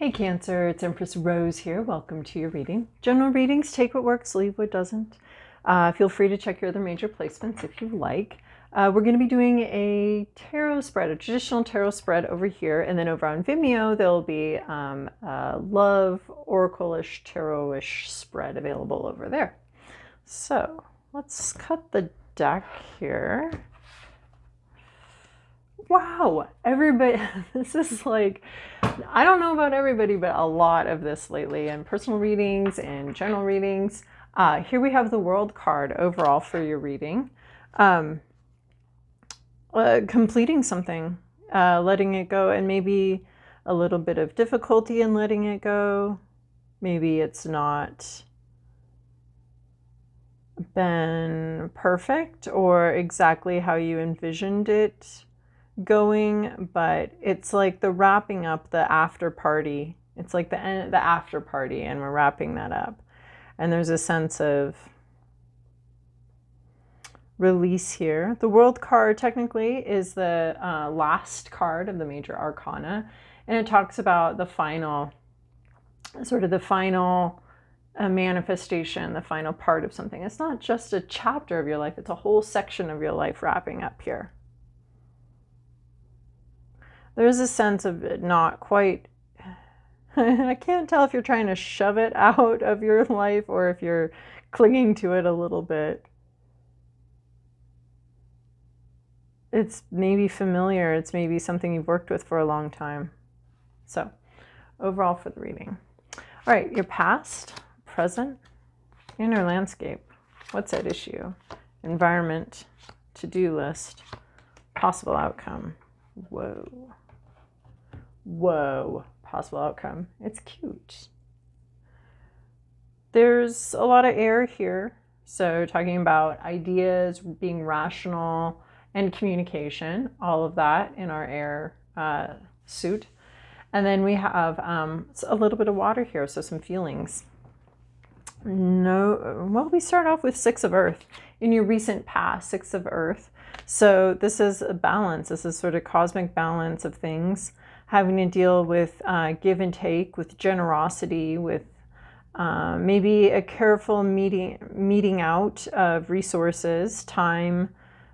Hey Cancer, it's Empress Rose here. Welcome to your reading. General readings, take what works, leave what doesn't. Feel free to check your other major placements if you like. We're going to be doing a tarot spread, a traditional tarot spread over here, and then over on Vimeo there'll be a love, oracle-ish, tarot-ish spread available over there. So let's cut the deck here. Wow, everybody, this is like, I don't know about everybody, but a lot of this lately in personal readings and general readings. Here we have the World card overall for your reading. Completing something, letting it go, and maybe a little bit of difficulty in letting it go. Maybe it's not been perfect or exactly how you envisioned it going, but it's like the wrapping up, the after party. It's like the end, the after party, and we're wrapping that up. And there's a sense of release here. The World card technically is the last card of the major arcana, and it talks about the final, sort of the final manifestation, the final part of something. It's not just a chapter of your life, it's a whole section of your life wrapping up here. There's a sense of it not quite, I can't tell if you're trying to shove it out of your life or if you're clinging to it a little bit. It's maybe familiar, it's maybe something you've worked with for a long time. So, overall for the reading. All right, your past, present, inner landscape. What's at issue? Environment, to-do list, possible outcome. Whoa. Whoa, possible outcome. It's cute. There's a lot of air here. So talking about ideas, being rational, and communication, all of that in our air suit. And then we have a little bit of water here, so some feelings. Well, we start off with Six of Earth. In your recent past, Six of Earth. So this is a balance. This is sort of cosmic balance of things, having to deal with give and take, with generosity, with maybe a careful meeting out of resources, time,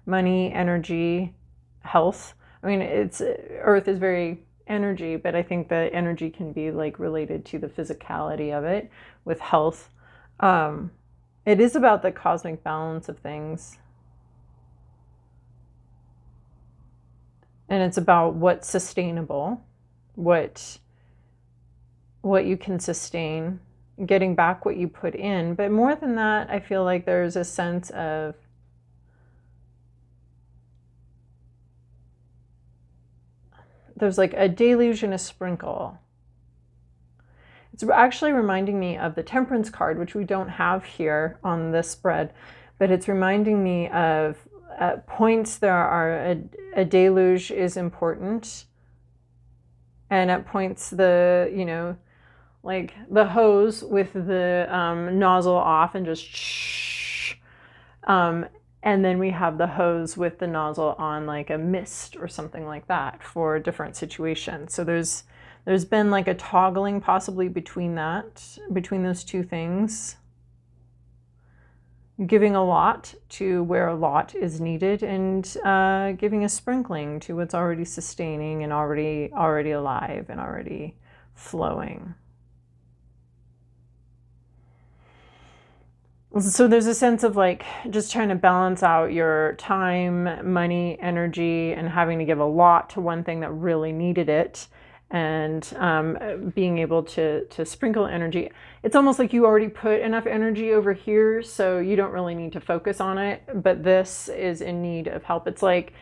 money, energy, health. I mean, Earth is very energy, but I think that energy can be like related to the physicality of it with health. It is about the cosmic balance of things. And it's about what's sustainable, what you can sustain, getting back what you put in. But more than that, I feel like there's a sense of there's like a deluge and a sprinkle. It's actually reminding me of the Temperance card, which we don't have here on this spread, but it's reminding me of at points there are a deluge is important, and at points the, you know, like the hose with the nozzle off and just shh, and then we have the hose with the nozzle on, like a mist or something like that for different situations. So there's been like a toggling possibly between those two things. Giving a lot to where a lot is needed, and giving a sprinkling to what's already sustaining and already alive and already flowing. So there's a sense of like just trying to balance out your time, money, energy, and having to give a lot to one thing that really needed it, and being able to sprinkle energy. It's almost like you already put enough energy over here, so you don't really need to focus on it, but this is in need of help. It's like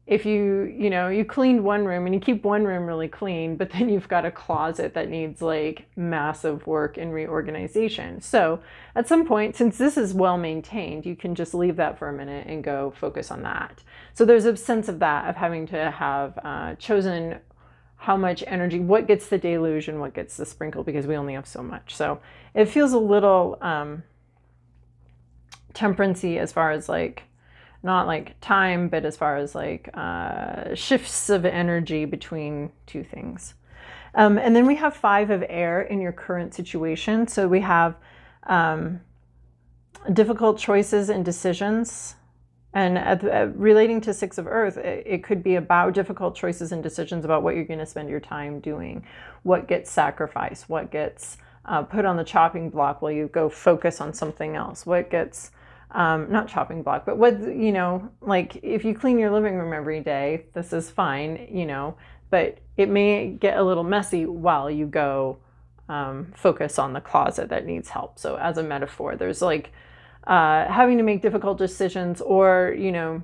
if you cleaned one room and you keep one room really clean, but then you've got a closet that needs like massive work and reorganization. So at some point, since this is well maintained, you can just leave that for a minute and go focus on that. So there's a sense of that, of having to have chosen how much energy, what gets the deluge and what gets the sprinkle, because we only have so much. So it feels a little temperance-y as far as like, not like time, but as far as like shifts of energy between two things. And then we have 5 of air in your current situation. So we have difficult choices and decisions. And relating to 6 of earth, it could be about difficult choices and decisions about what you're going to spend your time doing, what gets sacrificed, what gets put on the chopping block while you go focus on something else, what gets, not chopping block, but what, you know, like if you clean your living room every day, this is fine, you know, but it may get a little messy while you go focus on the closet that needs help. So as a metaphor, there's like, having to make difficult decisions, or, you know,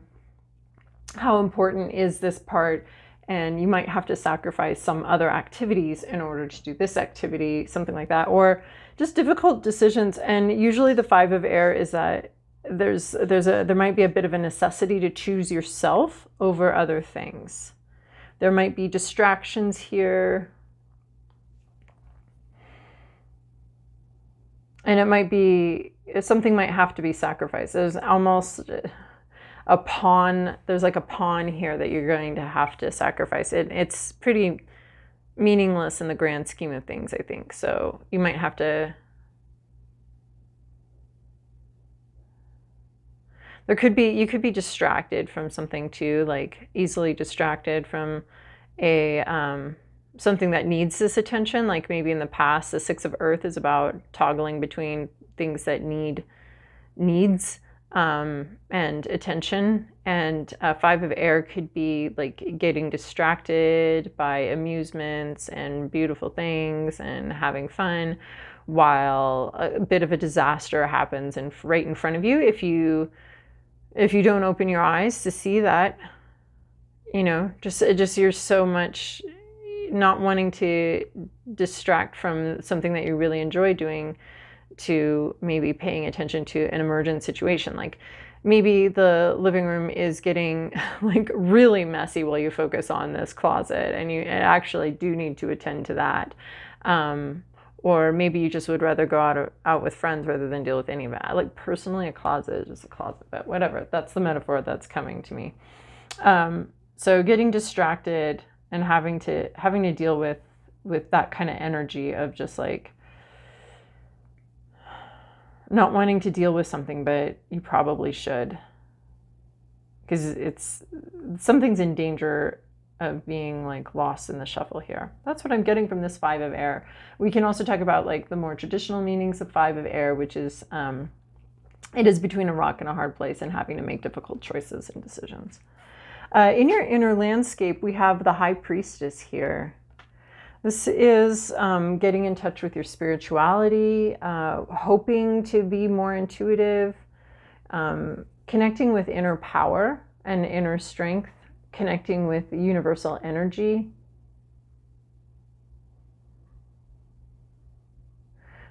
how important is this part, and you might have to sacrifice some other activities in order to do this activity, something like that, or just difficult decisions. And usually the 5 of air is that there might be a bit of a necessity to choose yourself over other things. There might be distractions here. And it might be, something might have to be sacrificed. There's almost a pawn, there's like a pawn here that you're going to have to sacrifice. It's pretty meaningless in the grand scheme of things, I think. So you might have to, you could be distracted from something too, like easily distracted from a, something that needs this attention. Like maybe in the past, the 6 of earth is about toggling between things that needs and attention, and 5 of air could be like getting distracted by amusements and beautiful things and having fun while a bit of a disaster happens and right in front of you. If you don't open your eyes to see that, you know, just you're so much not wanting to distract from something that you really enjoy doing, to maybe paying attention to an emergent situation. Like maybe the living room is getting like really messy while you focus on this closet, and you actually do need to attend to that. Or maybe you just would rather go out with friends rather than deal with any of that. Like personally, a closet is just a closet, but whatever. That's the metaphor that's coming to me. So getting distracted and having to deal with that kind of energy of just like not wanting to deal with something, but you probably should, because something's in danger of being like lost in the shuffle here. That's what I'm getting from this 5 of air. We can also talk about like the more traditional meanings of 5 of air, which is it is between a rock and a hard place and having to make difficult choices and decisions. In your inner landscape, we have the High Priestess here. This is getting in touch with your spirituality, hoping to be more intuitive, connecting with inner power and inner strength, connecting with universal energy.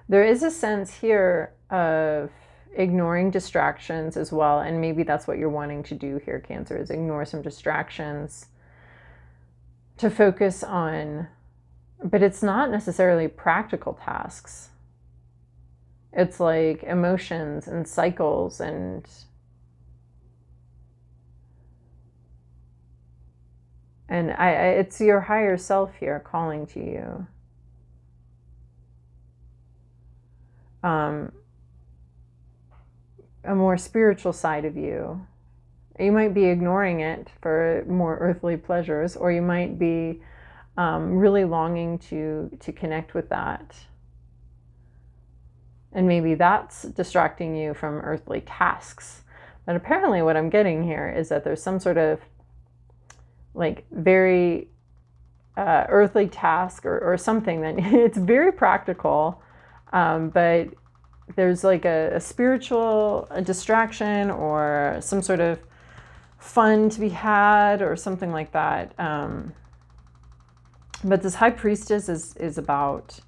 There is a sense here of ignoring distractions as well, and maybe that's what you're wanting to do here, Cancer, is ignore some distractions to focus on, but it's not necessarily practical tasks. It's like emotions and cycles and it's your higher self here calling to you. A more spiritual side of you. You might be ignoring it for more earthly pleasures, or you might be really longing to connect with that. And maybe that's distracting you from earthly tasks. But apparently what I'm getting here is that there's some sort of like very earthly task or something that it's very practical, but there's like a spiritual distraction or some sort of fun to be had or something like that. But this High Priestess is about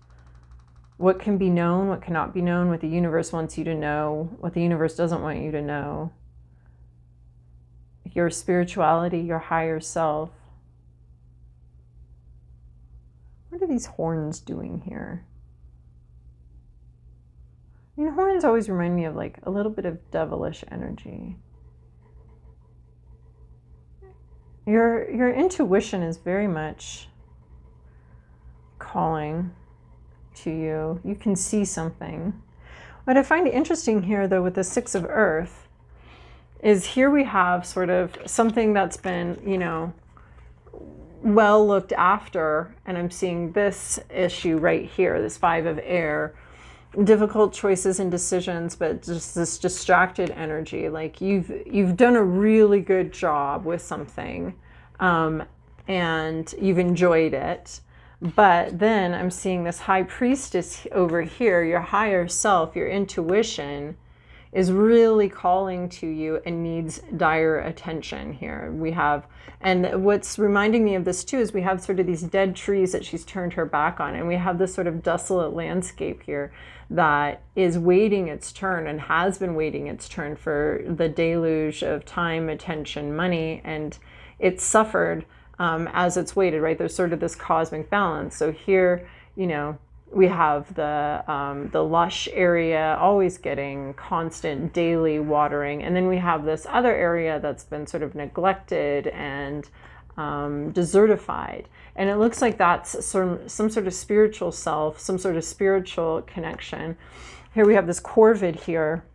what can be known, what cannot be known, what the universe wants you to know, what the universe doesn't want you to know. Your spirituality, your higher self. What are these horns doing here? I mean, horns always remind me of like a little bit of devilish energy. Your intuition is very much calling to you. You can see something. What I find interesting here, though, with the Six of Earth is here we have sort of something that's been, you know, well looked after. And I'm seeing this issue right here, this Five of Air. Difficult choices and decisions, but just this distracted energy. Like you've done a really good job with something, and you've enjoyed it. But then I'm seeing this High Priestess over here, your higher self, your intuition is really calling to you and needs dire attention here. We have, and what's reminding me of this too is we have sort of these dead trees that she's turned her back on, and we have this sort of desolate landscape here that is waiting its turn and has been waiting its turn for the deluge of time, attention, money, and it's suffered as it's waited, right? There's sort of this cosmic balance. So here, you know, we have the lush area always getting constant daily watering. And then we have this other area that's been sort of neglected and desertified. And it looks like that's some sort of spiritual self, some sort of spiritual connection. Here we have this corvid here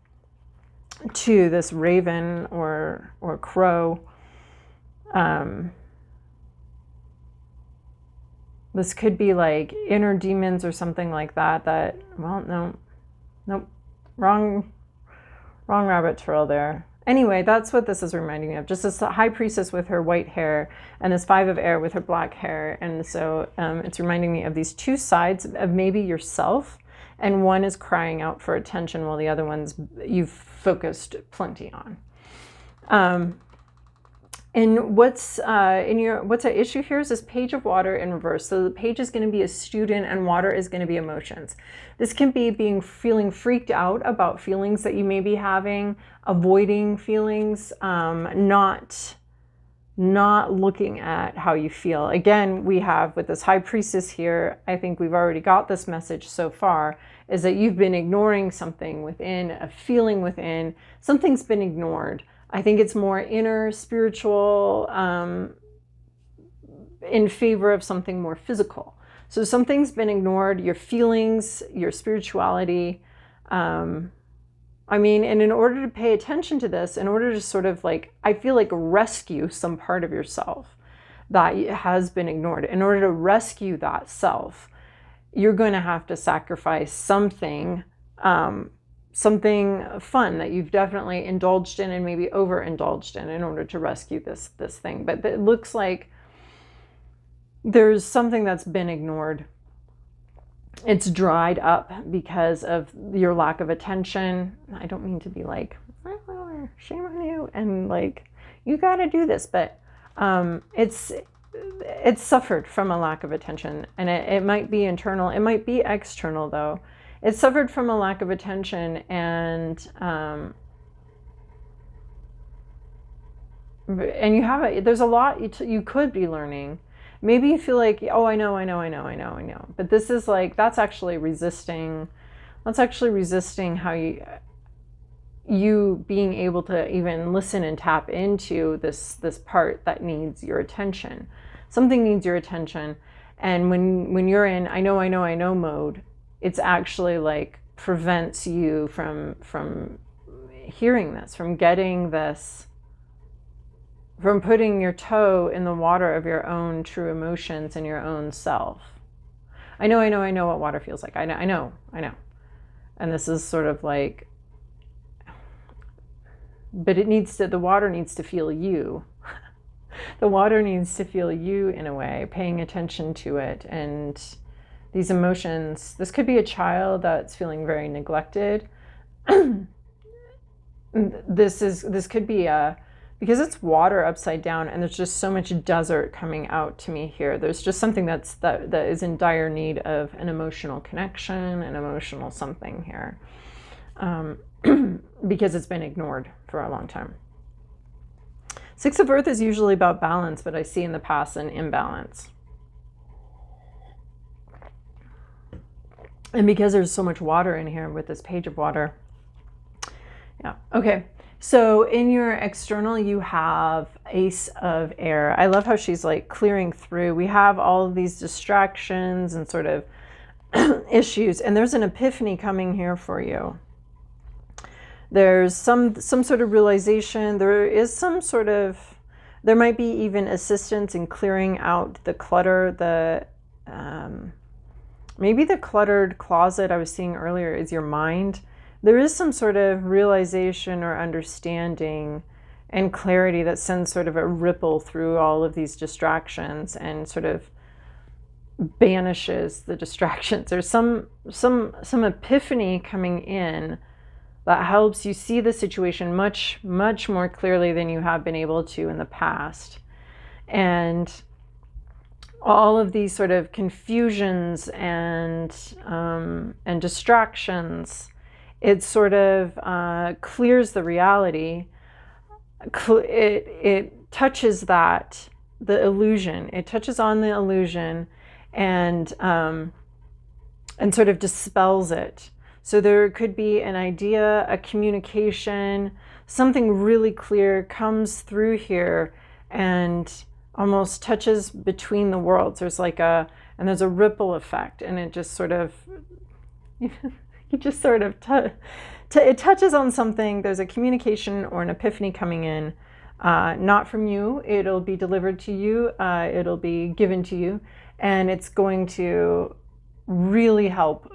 to this raven or crow. This could be like inner demons or something like that, well, nope, wrong rabbit trail there. Anyway, that's what this is reminding me of. Just this High Priestess with her white hair and this Five of Air with her black hair. And so it's reminding me of these two sides of maybe yourself, and one is crying out for attention while the other one's you've focused plenty on. And what's at issue here is this Page of Water in reverse. So the page is going to be a student and water is going to be emotions. This can be feeling freaked out about feelings that you may be having, avoiding feelings, not looking at how you feel. Again, we have with this High Priestess here, I think we've already got this message so far, is that you've been ignoring something within, a feeling within, something's been ignored. I think it's more inner, spiritual, in favor of something more physical. So something's been ignored, your feelings, your spirituality. I mean, and in order to pay attention to this, in order to sort of like, I feel like rescue some part of yourself that has been ignored, in order to rescue that self, you're going to have to sacrifice something, something fun that you've definitely indulged in and maybe overindulged in order to rescue this thing. But it looks like there's something that's been ignored. It's dried up because of your lack of attention. I don't mean to be like, oh, shame on you, and like, you got to do this, but it's suffered from a lack of attention, and it might be internal, it might be external though. It suffered from a lack of attention, and there's a lot you could be learning. Maybe you feel like, oh, I know. But this is like, that's actually resisting how you being able to even listen and tap into this part that needs your attention. Something needs your attention. And when you're in I know mode, it's actually like prevents you from hearing this, from getting this, from putting your toe in the water of your own true emotions and your own self. I know what water feels like. I know. And this is sort of like, but the water needs to feel you. The water needs to feel you in a way, paying attention to it. And these emotions, this could be a child that's feeling very neglected. This could be because it's water upside down, and there's just so much desert coming out to me here. There's just something that is in dire need of an emotional connection, an emotional something here, because it's been ignored for a long time. Six of Earth is usually about balance, but I see in the past an imbalance. And because there's so much water in here with this Page of Water. Yeah, okay. So in your external, you have Ace of Air. I love how she's like clearing through. We have all of these distractions and sort of issues, and there's an epiphany coming here for you. There's some sort of realization. There is some sort of, there might be even assistance in clearing out the clutter. Maybe the cluttered closet I was seeing earlier is your mind. There is some sort of realization or understanding and clarity that sends sort of a ripple through all of these distractions and sort of banishes the distractions. There's some epiphany coming in that helps you see the situation much more clearly than you have been able to in the past. And all of these sort of confusions and distractions, it sort of clears the reality. It touches that, the illusion. It touches on the illusion and sort of dispels it. So there could be an idea, a communication, something really clear comes through here and almost touches between the worlds. There's like there's a ripple effect, and it just sort of, you just sort of, it touches on something. There's a communication or an epiphany coming in, not from you. It'll be delivered to you. It'll be given to you, and it's going to really help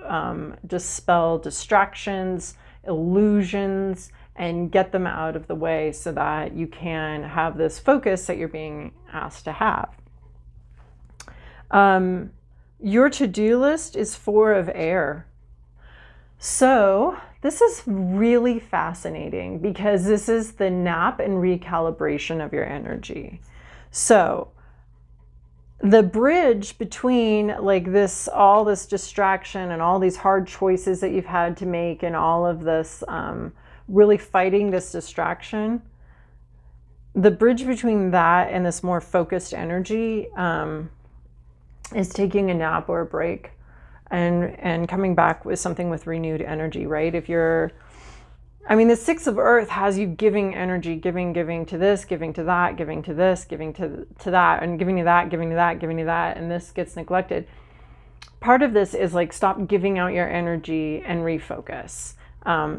dispel distractions, illusions, and get them out of the way so that you can have this focus that you're being asked to have. Your to-do list is 4 of air. So this is really fascinating because this is the nap and recalibration of your energy. So the bridge between like this, all this distraction and all these hard choices that you've had to make and all of this really fighting this distraction, the bridge between that and this more focused energy is taking a nap or a break and coming back with something with renewed energy, right? If you're, I mean, the 6 of Earth has you giving energy, giving to this, giving to that, giving to this, giving to that, and giving to that, giving to that, giving to that, and this gets neglected. Part of this is like stop giving out your energy and refocus.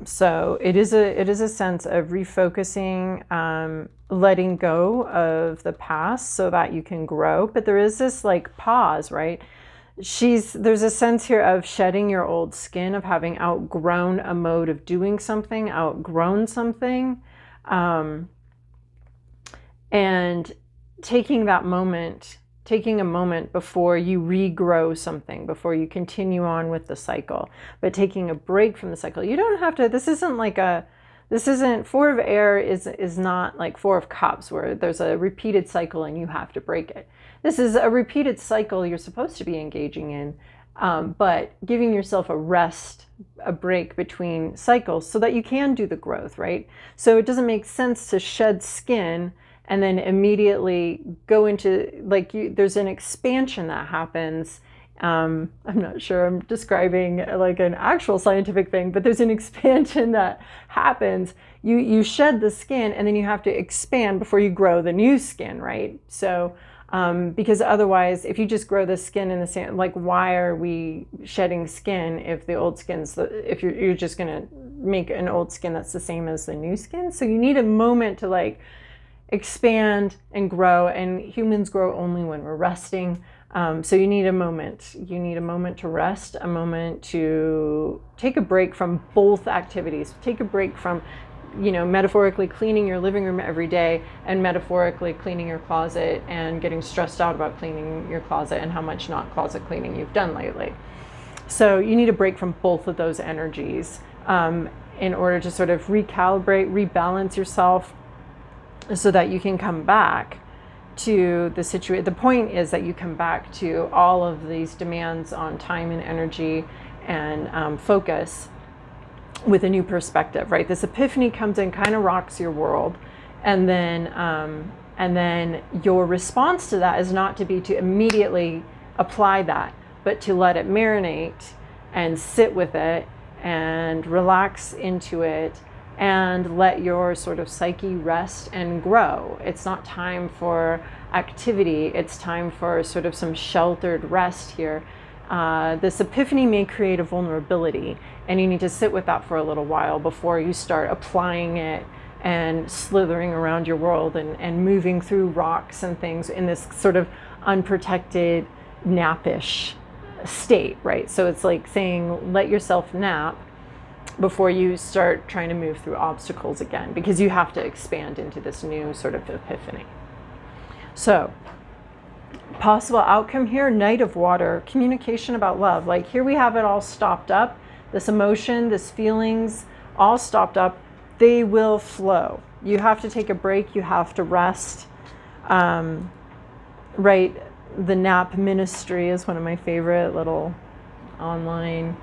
So it is a sense of refocusing, letting go of the past so that you can grow. But there is this like pause, right? There's a sense here of shedding your old skin, of having outgrown a mode of doing something, outgrown something, and taking a moment before you regrow something, before you continue on with the cycle, but taking a break from the cycle. You don't have to, this isn't 4 of air is not like 4 of cups where there's a repeated cycle and you have to break it. This is a repeated cycle you're supposed to be engaging in, but giving yourself a rest, a break between cycles so that you can do the growth, right? So it doesn't make sense to shed skin and then immediately go into, like, there's an expansion that happens. I'm not sure I'm describing like an actual scientific thing, but there's an expansion that happens. You shed the skin and then you have to expand before you grow the new skin, right? So because otherwise, if you just grow the skin in the same, like, why are we shedding skin if the old skin's, if you're just gonna make an old skin that's the same as the new skin? So you need a moment to like expand and grow, and humans grow only when we're resting. So you need a moment. You need a moment to rest, a moment to take a break from both activities. Take a break from, metaphorically cleaning your living room every day and metaphorically cleaning your closet and getting stressed out about cleaning your closet and how much not closet cleaning you've done lately. So you need a break from both of those energies in order to sort of recalibrate, rebalance yourself so that you can come back to the situation. The point is that you come back to all of these demands on time and energy and focus with a new perspective, right? This epiphany comes in, kind of rocks your world, and then your response to that is not to immediately apply that, but to let it marinate and sit with it and relax into it and let your sort of psyche rest and grow. It's not time for activity. It's time for sort of some sheltered rest here. This epiphany may create a vulnerability, and you need to sit with that for a little while before you start applying it and slithering around your world and moving through rocks and things in this sort of unprotected, nappish state, right? So it's like saying, let yourself nap before you start trying to move through obstacles again, because you have to expand into this new sort of epiphany. So, possible outcome here, Knight of Water, communication about love. Like here we have it all stopped up, this emotion, this feelings, all stopped up. They will flow. You have to take a break, you have to rest. Right, the nap ministry is one of my favorite little online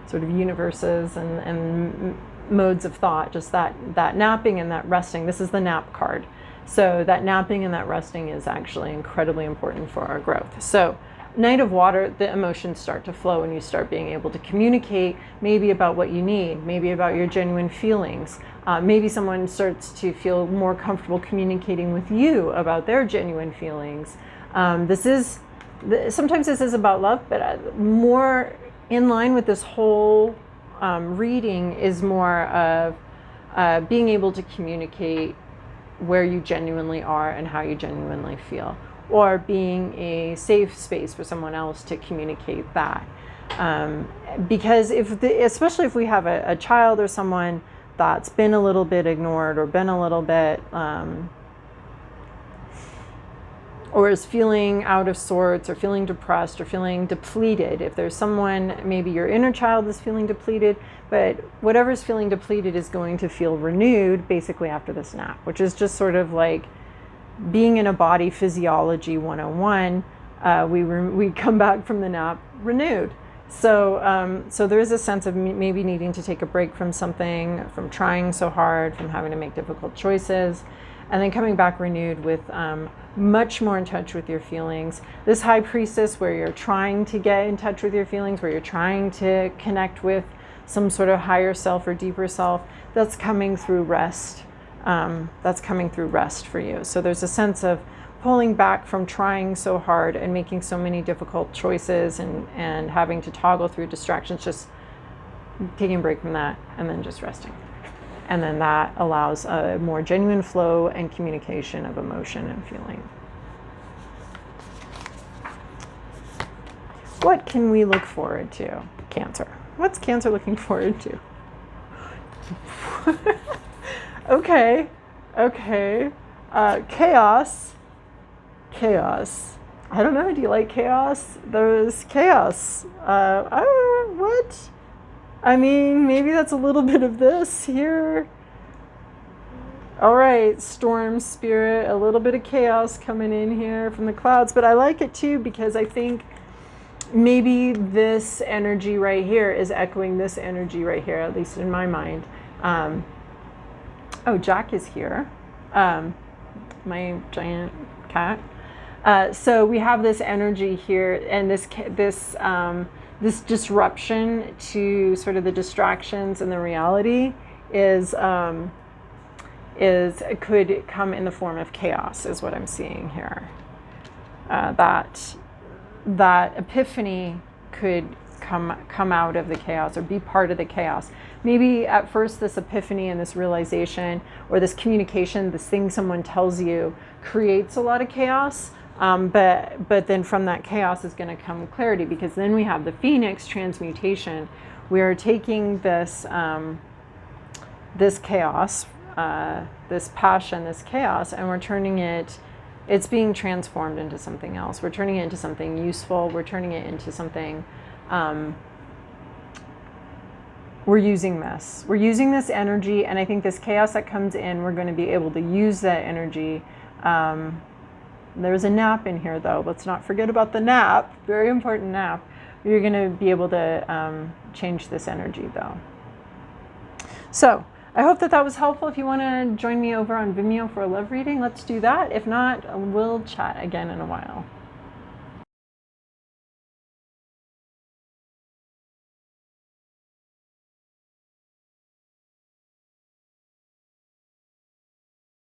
sort of universes and modes of thought, just that napping and that resting. This is the nap card. So that napping and that resting is actually incredibly important for our growth. So Knight of Water, the emotions start to flow and you start being able to communicate maybe about what you need, maybe about your genuine feelings. Maybe someone starts to feel more comfortable communicating with you about their genuine feelings. Sometimes this is about love, but more in line with this whole reading is more of being able to communicate where you genuinely are and how you genuinely feel, or being a safe space for someone else to communicate that. Because especially if we have a child or someone that's been a little bit ignored or been a little bit or is feeling out of sorts or feeling depressed or feeling depleted. If there's someone, maybe your inner child is feeling depleted, but whatever's feeling depleted is going to feel renewed basically after this nap, which is just sort of like being in a body physiology 101. We come back from the nap renewed. So there is a sense of maybe needing to take a break from something, from trying so hard, from having to make difficult choices, and then coming back renewed with much more in touch with your feelings. This High Priestess, where you're trying to get in touch with your feelings, where you're trying to connect with some sort of higher self or deeper self, that's coming through rest. That's coming through rest for you. So there's a sense of pulling back from trying so hard and making so many difficult choices and having to toggle through distractions, just taking a break from that and then just resting. And then that allows a more genuine flow and communication of emotion and feeling. What can we look forward to? Cancer. What's Cancer looking forward to? Okay. Chaos. I don't know. Do you like chaos? There's chaos. What? I mean, maybe that's a little bit of this here. All right, storm spirit, a little bit of chaos coming in here from the clouds. But I like it too because I think maybe this energy right here is echoing this energy right here, at least in my mind. Oh, Jack is here, my giant cat. So we have this energy here, and this disruption to sort of the distractions and the reality could come in the form of chaos, is what I'm seeing here. That epiphany could come out of the chaos or be part of the chaos. Maybe at first this epiphany and this realization or this communication, this thing someone tells you, creates a lot of chaos. But then from that chaos is going to come clarity, because then we have the Phoenix transmutation. We are taking this this chaos, this passion, this chaos, and we're turning it's being transformed into something else. We're turning it into something useful. We're turning it into something, we're using this energy, and I think this chaos that comes in, we're going to be able to use that energy. There's a nap in here, though. Let's not forget about the nap. Very important nap. You're going to be able to change this energy, though. So I hope that was helpful. If you want to join me over on Vimeo for a love reading, let's do that. If not, we'll chat again in a while.